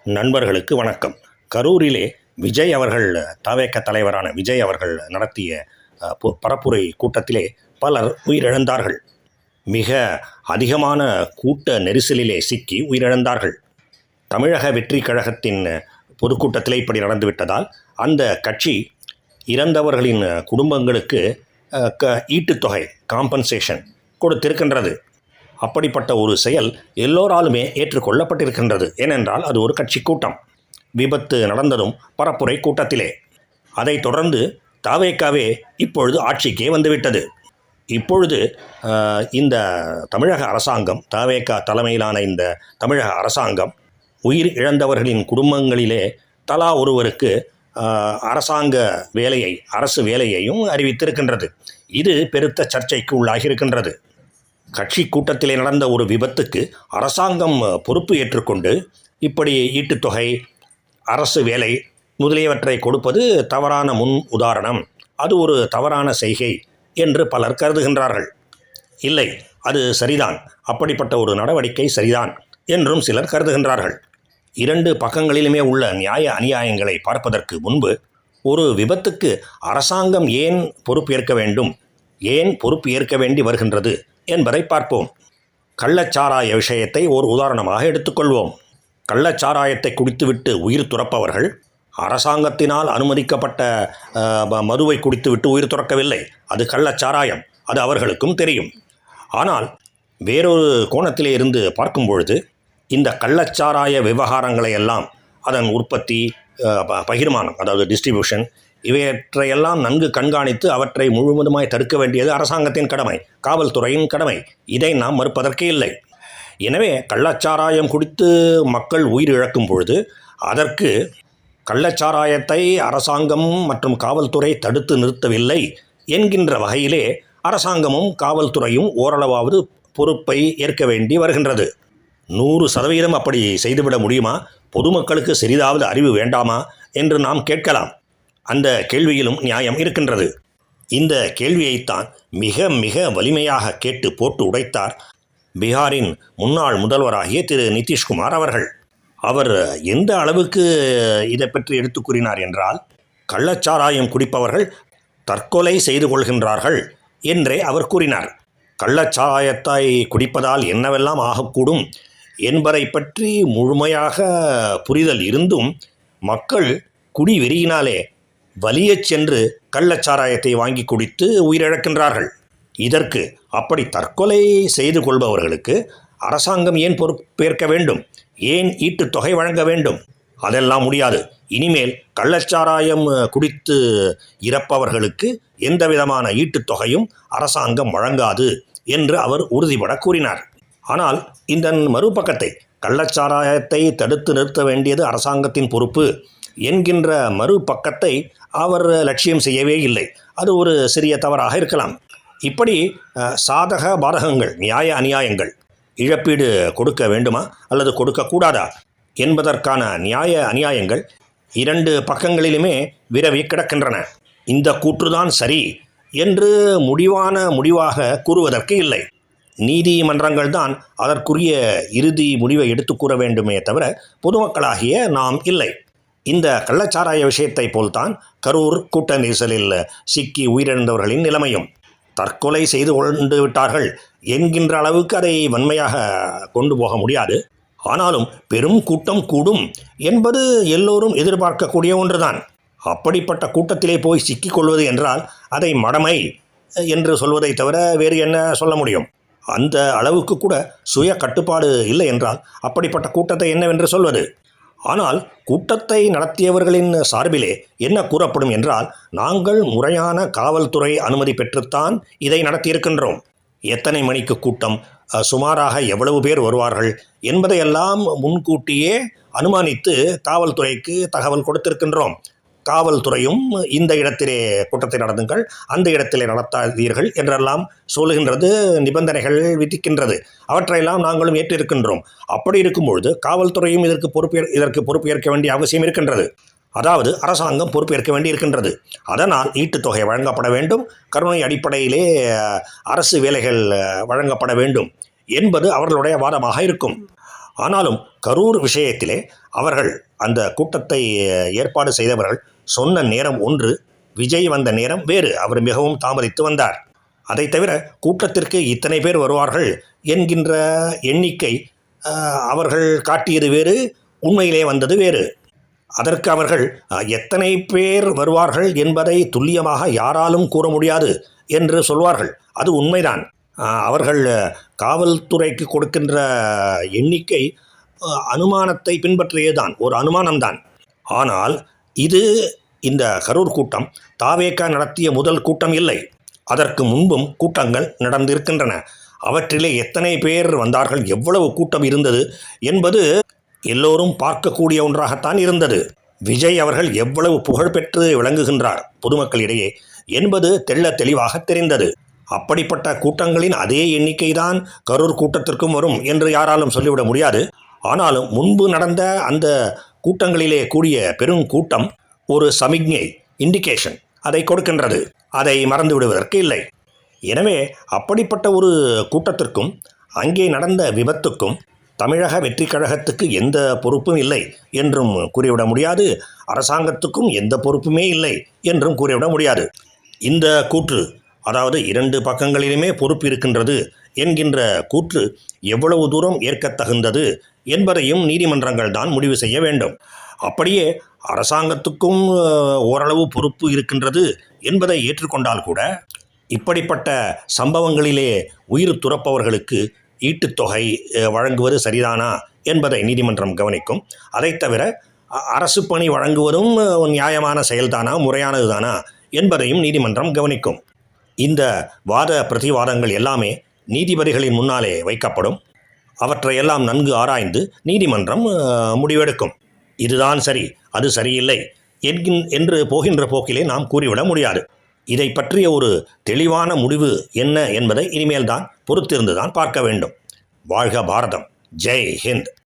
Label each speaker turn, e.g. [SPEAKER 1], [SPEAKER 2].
[SPEAKER 1] நண்பர்களுக்கு வணக்கம். கரூரிலே விஜய் அவர்கள் தவேக தலைவரான விஜய் அவர்கள் நடத்திய பரப்புரை கூட்டத்திலே பலர் உயிரிழந்தார்கள். மிக அதிகமான கூட்ட நெரிசலிலே சிக்கி உயிரிழந்தார்கள். தமிழக வெற்றி கழகத்தின் பொதுக்கூட்டத்திலே இப்படி நடந்துவிட்டதால் அந்த கட்சி இறந்தவர்களின் குடும்பங்களுக்கு ஈட்டுத்தொகை காம்பன்சேஷன் கொடுத்திருக்கின்றது. அப்படிப்பட்ட ஒரு செயல் எல்லோராலுமே ஏற்றுக்கொள்ளப்பட்டிருக்கின்றது. ஏனென்றால் அது ஒரு கட்சி கூட்டம். விபத்து நடந்ததும் பரப்புரை கூட்டத்திலே. அதைத் தொடர்ந்து தவேகாவே இப்பொழுது ஆட்சிக்கே வந்துவிட்டது. இப்பொழுது இந்த தமிழக அரசாங்கம், தவேகா தலைமையிலான இந்த தமிழக அரசாங்கம் உயிர் இழந்தவர்களின் குடும்பங்களிலே தலா ஒருவருக்கு அரசாங்க வேலையை, அரசு வேலையையும் அறிவித்திருக்கின்றது. இது பெருத்த சர்ச்சைக்கு உள்ளாகியிருக்கின்றது. கட்சி கூட்டத்திலே நடந்த ஒரு விபத்துக்கு அரசாங்கம் பொறுப்பு ஏற்றுக்கொண்டு இப்படி ஈட்டுத்தொகை, அரசு வேலை முதலியவற்றை கொடுப்பது தவறான முன் உதாரணம், அது ஒரு தவறான செய்கை என்று பலர் கருதுகின்றார்கள். இல்லை, அது சரிதான், அப்படிப்பட்ட ஒரு நடவடிக்கை சரிதான் என்றும் சிலர் கருதுகின்றார்கள். இரண்டு பக்கங்களிலுமே உள்ள நியாய அநியாயங்களை பார்ப்பதற்கு முன்பு ஒரு விபத்துக்கு அரசாங்கம் ஏன் பொறுப்பேற்க வேண்டும், ஏன் பொறுப்பு ஏற்க வேண்டி வருகின்றது என்பதை பார்ப்போம். கள்ளச்சாராய விஷயத்தை ஒரு உதாரணமாக எடுத்துக்கொள்வோம். கள்ளச்சாராயத்தை குடித்துவிட்டு உயிர் துறப்பவர்கள் அரசாங்கத்தினால் அனுமதிக்கப்பட்ட மதுவை குடித்துவிட்டு உயிர் துறக்கவில்லை. அது கள்ளச்சாராயம், அது அவர்களுக்கும் தெரியும். ஆனால் வேறொரு கோணத்திலே இருந்து பார்க்கும் பொழுது இந்த கள்ளச்சாராய விவகாரங்களை எல்லாம், அதன் உற்பத்தி, பகிர்மானம், அதாவது டிஸ்ட்ரிபியூஷன், இவற்றையெல்லாம் நன்கு கண்காணித்து அவற்றை முழுவதுமாய் தடுக்க வேண்டியது அரசாங்கத்தின் கடமை, காவல்துறையின் கடமை. இதை நாம் மறுப்பதற்கே இல்லை. எனவே கள்ளச்சாராயம் குடித்து மக்கள் உயிர் இழக்கும் பொழுது அதற்கு கள்ளச்சாராயத்தை அரசாங்கம் மற்றும் காவல்துறை தடுத்து நிறுத்தவில்லை என்கின்ற வகையிலே அரசாங்கமும் காவல்துறையும் ஓரளவாவது பொறுப்பை ஏற்க வேண்டி வருகின்றது. 100% அப்படி செய்துவிட முடியுமா? பொதுமக்களுக்கு சிறிதாவது அறிவு வேண்டாமா என்று நாம் கேட்கலாம். அந்த கேள்வியிலும் நியாயம் இருக்கின்றது. இந்த கேள்வியைத்தான் மிக மிக வலிமையாக கேட்டு போட்டு உடைத்தார் பீகாரின் முன்னாள் முதல்வராகிய திரு நிதிஷ்குமார் அவர்கள். அவர் எந்த அளவுக்கு இதை பற்றி எடுத்து கூறினார் என்றால், கள்ளச்சாராயம் குடிப்பவர்கள் தற்கொலை செய்து கொள்கின்றார்கள் என்றே அவர் கூறினார். கள்ளச்சாராயத்தை குடிப்பதால் என்னவெல்லாம் ஆகக்கூடும் என்பதை பற்றி முழுமையாக புரிதல் இருந்தும் மக்கள் குடி வெறியினாலே வலியச் சென்று கள்ளச்சாராயத்தை வாங்கி குடித்து உயிரிழக்கின்றார்கள். இதற்கு அப்படி தற்கொலை செய்து கொள்பவர்களுக்கு அரசாங்கம் ஏன் பொறுப்பேற்க வேண்டும்? ஏன் ஈட்டுத்தொகை வழங்க வேண்டும்? அதெல்லாம் முடியாது. இனிமேல் கள்ளச்சாராயம் குடித்து இறப்பவர்களுக்கு எந்த விதமான ஈட்டுத்தொகையும் அரசாங்கம் வழங்காது என்று அவர் உறுதிபட கூறினார். ஆனால் இந்த மறுபக்கத்தை, கள்ளச்சாராயத்தை தடுத்து நிறுத்த வேண்டியது அரசாங்கத்தின் பொறுப்பு என்கின்ற மறுபக்கத்தை அவர் லட்சியம் செய்யவே இல்லை. அது ஒரு சிறிய தவறாக இருக்கலாம். இப்படி சாதக பாதகங்கள், நியாய அநியாயங்கள், இழப்பீடு கொடுக்க வேண்டுமா அல்லது கொடுக்கக்கூடாதா என்பதற்கான நியாய அநியாயங்கள் இரண்டு பக்கங்களிலுமே விரவி கிடக்கின்றன. இந்த கூற்றுதான் சரி என்று முடிவாக கூறுவதற்கு இல்லை. நீதிமன்றங்கள் தான் அதற்குரிய இறுதி முடிவை எடுத்து கூற வேண்டுமே தவிர பொதுமக்களாகிய நாம் இல்லை. இந்த கள்ளச்சாராய விஷயத்தை போல்தான் கரூர் கூட்ட நெரிசலில் சிக்கி உயிரிழந்தவர்களின் நிலைமையும். தற்கொலை செய்து கொண்டு விட்டார்கள் என்கின்ற அளவுக்கு அதை வன்மையாக கொண்டு போக முடியாது. ஆனாலும் பெரும் கூட்டம் கூடும் என்பது எல்லோரும் எதிர்பார்க்கக்கூடிய ஒன்றுதான். அப்படிப்பட்ட கூட்டத்திலே போய் சிக்கிக்கொள்வது என்றால் அதை மடமை என்று சொல்வதை தவிர வேறு என்ன சொல்ல முடியும்? அந்த அளவுக்கு கூட சுய கட்டுப்பாடு இல்லை என்றால் அப்படிப்பட்ட கூட்டத்தை என்னவென்று சொல்வது? ஆனால் கூட்டத்தை நடத்தியவர்களின் சார்பிலே என்ன கூறப்படும் என்றால், நாங்கள் முறையான காவல்துறை அனுமதி பெற்றுத்தான் இதை நடத்தியிருக்கின்றோம். எத்தனை மணிக்கு கூட்டம், சுமாராக எவ்வளவு பேர் வருவார்கள் என்பதையெல்லாம் முன்கூட்டியே அனுமானித்து காவல்துறைக்கு தகவல் கொடுத்திருக்கின்றோம். காவல்துறையும் இந்த இடத்திலே கூட்டத்தை நடத்துங்கள், அந்த இடத்திலே நடத்தாதீர்கள் என்றெல்லாம் சொல்லுகின்றது, நிபந்தனைகள் விதிக்கின்றது. அவற்றையெல்லாம் நாங்களும் ஏற்றிருக்கின்றோம். அப்படி இருக்கும்பொழுது காவல்துறையும் இதற்கு பொறுப்பேற்க வேண்டிய அவசியம் இருக்கின்றது. அதாவது அரசாங்கம் பொறுப்பேற்க வேண்டி இருக்கின்றது. அதனால் ஈட்டுத்தொகை வழங்கப்பட வேண்டும், கருணை அடிப்படையிலே அரசு வேலைகள் வழங்கப்பட வேண்டும் என்பது அவர்களுடைய வாதமாக இருக்கும். ஆனாலும் கரூர் விஷயத்திலே அவர்கள் அந்த கூட்டத்தை ஏற்பாடு செய்தவர்கள் சொன்ன நேரம் ஒன்று, விஜய் வந்த நேரம் வேறு. அவர் மிகவும் தாமதித்து வந்தார். அதை தவிர கூட்டத்திற்கு இத்தனை பேர் வருவார்கள் என்கின்ற எண்ணிக்கை அவர்கள் காட்டியது வேறு, உண்மையிலே வந்தது வேறு. அதற்கு அவர்கள் எத்தனை பேர் வருவார்கள் என்பதை துல்லியமாக யாராலும் கூற முடியாது என்று சொல்வார்கள். அது உண்மைதான். அவர்கள் காவல்துறைக்கு கொடுக்கின்ற எண்ணிக்கை அனுமானத்தை பின்பற்றியதுதான், ஒரு அனுமானம்தான். ஆனால் இந்த கரூர் கூட்டம் தாவேகா நடத்திய முதல் கூட்டம் இல்லை. அதற்கு முன்பும் கூட்டங்கள் நடந்திருக்கின்றன. அவற்றிலே எத்தனை பேர் வந்தார்கள், எவ்வளவு கூட்டம் இருந்தது என்பது எல்லோரும் பார்க்கக்கூடிய ஒன்றாகத்தான் இருந்தது. விஜய் அவர்கள் எவ்வளவு புகழ்பெற்று விளங்குகின்றார் பொதுமக்களிடையே என்பது தெள்ள தெளிவாக தெரிந்தது. அப்படிப்பட்ட கூட்டங்களின் அதே எண்ணிக்கைதான் கரூர் கூட்டத்திற்கும் வரும் என்று யாராலும் சொல்லிவிட முடியாது. ஆனாலும் முன்பு நடந்த அந்த கூட்டங்களிலே கூடிய பெருங்கூட்டம் ஒரு சமிக்ஞை, இண்டிகேஷன் அதை கொடுக்கின்றது. அதை மறந்து விடுவதற்கு இல்லை. எனவே அப்படிப்பட்ட ஒரு கூட்டத்திற்கும் அங்கே நடந்த விபத்துக்கும் தமிழக வெற்றி கழகத்துக்கு எந்த பொறுப்பும் இல்லை என்றும் கூறிவிட முடியாது. அரசாங்கத்துக்கும் எந்த பொறுப்புமே இல்லை என்றும் கூறிவிட முடியாது. இந்த கூற்று, அதாவது இரண்டு பக்கங்களிலுமே பொறுப்பு இருக்கின்றது என்கின்ற கூற்று எவ்வளவு தூரம் ஏற்கத்தகுந்தது என்பதையும் நீதிமன்றங்கள் தான் முடிவு செய்ய வேண்டும். அப்படியே அரசாங்கத்துக்கும் ஓரளவு பொறுப்பு இருக்கின்றது என்பதை ஏற்றுக்கொண்டால் கூட இப்படிப்பட்ட சம்பவங்களிலே உயிர் துறப்பவர்களுக்கு ஈட்டுத்தொகை வழங்குவது சரிதானா என்பதை நீதிமன்றம் கவனிக்கும். அதை தவிர அரசு பணி வழங்குவதும் நியாயமான செயல்தானா, முறையானதுதானா என்பதையும் நீதிமன்றம் கவனிக்கும். இந்த வாத பிரதிவாதங்கள் எல்லாமே நீதிபதிகளின் முன்னாலே வைக்கப்படும். அவற்றையெல்லாம் நன்கு ஆராய்ந்து நீதிமன்றம் முடிவெடுக்கும். இதுதான் சரி, அது சரியில்லை என்று போகின்ற போக்கிலே நாம் கூறிவிட முடியாது. இதை பற்றிய ஒரு தெளிவான முடிவு என்ன என்பதை இனிமேல் தான் பொறுத்திருந்து தான் பார்க்க வேண்டும். வாழ்க பாரதம்! ஜெய் ஹிந்த்!